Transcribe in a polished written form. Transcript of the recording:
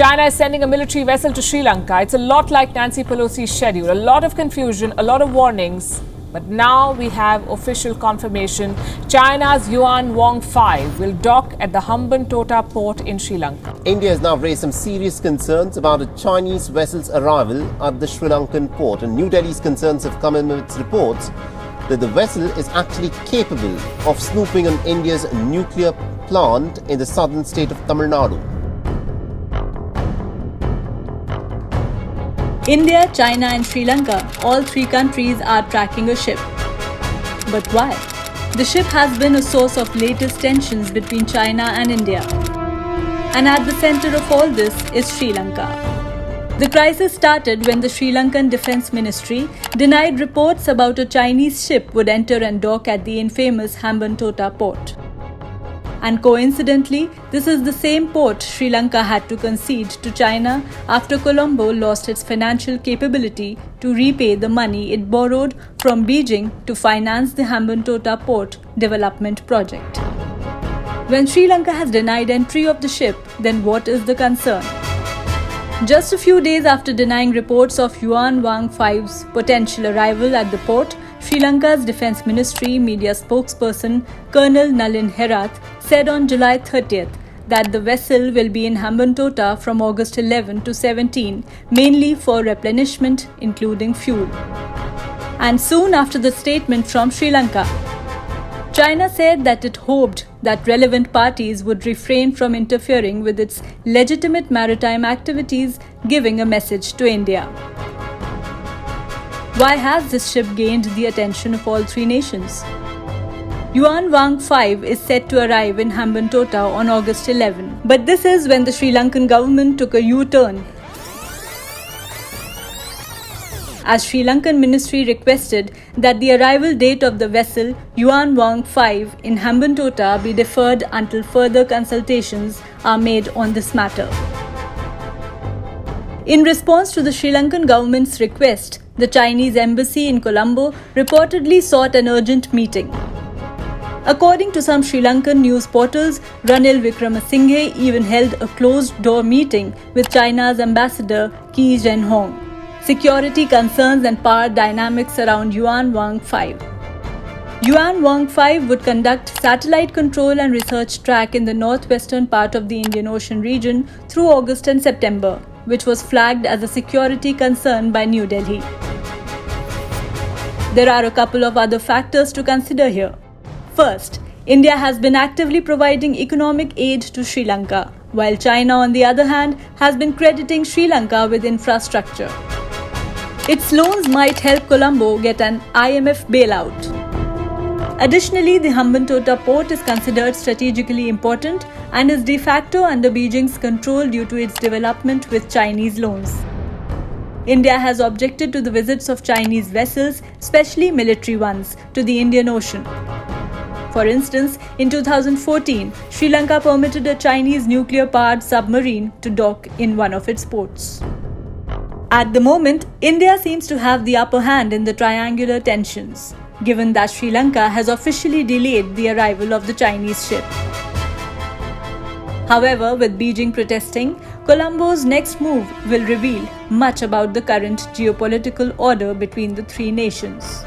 China is sending a military vessel to Sri Lanka. It's a lot like Nancy Pelosi's schedule. A lot of confusion, a lot of warnings. But now we have official confirmation. China's Yuan Wong 5 will dock at the Hambantota port in Sri Lanka. India has now raised some serious concerns about a Chinese vessel's arrival at the Sri Lankan port. And New Delhi's concerns have come in with its reports that the vessel is actually capable of snooping on India's nuclear plant in the southern state of Tamil Nadu. India, China and Sri Lanka, all three countries are tracking a ship. But why? The ship has been a source of latest tensions between China and India. And at the center of all this is Sri Lanka. The crisis started when the Sri Lankan Defence Ministry denied reports about a Chinese ship would enter and dock at the infamous Hambantota port. And coincidentally, this is the same port Sri Lanka had to concede to China after Colombo lost its financial capability to repay the money it borrowed from Beijing to finance the Hambantota port development project. When Sri Lanka has denied entry of the ship, then what is the concern? Just a few days after denying reports of Yuan Wang 5's potential arrival at the port, Sri Lanka's Defence Ministry media spokesperson Colonel NALIN HERATH said on July 30th that the vessel will be in Hambantota from August 11 to 17, mainly for replenishment, including fuel. And soon after the statement from Sri Lanka, China said that it hoped that relevant parties would refrain from interfering with its legitimate maritime activities, giving a message to India. Why has this ship gained the attention of all three nations? Yuan Wang 5 is set to arrive in Hambantota on August 11. But this is when the Sri Lankan government took a U-turn, as Sri Lankan ministry requested that the arrival date of the vessel Yuan Wang 5 in Hambantota be deferred until further consultations are made on this matter. In response to the Sri Lankan government's request, the Chinese embassy in Colombo reportedly sought an urgent meeting. According to some Sri Lankan news portals, Ranil Wickremesinghe even held a closed-door meeting with China's ambassador Ki Zhenhong. Security concerns and power dynamics around Yuan Wang 5. Yuan Wang 5 would conduct satellite control and research track in the northwestern part of the Indian Ocean region through August and September, which was flagged as a security concern by New Delhi. There are a couple of other factors to consider here. First, India has been actively providing economic aid to Sri Lanka, while China, on the other hand, has been crediting Sri Lanka with infrastructure. Its loans might help Colombo get an IMF bailout. Additionally, the Hambantota port is considered strategically important and is de facto under Beijing's control due to its development with Chinese loans. India has objected to the visits of Chinese vessels, especially military ones, to the Indian Ocean. For instance, in 2014, Sri Lanka permitted a Chinese nuclear-powered submarine to dock in one of its ports. At the moment, India seems to have the upper hand in the triangular tensions, given that Sri Lanka has officially delayed the arrival of the Chinese ship. However, with Beijing protesting, Colombo's next move will reveal much about the current geopolitical order between the three nations.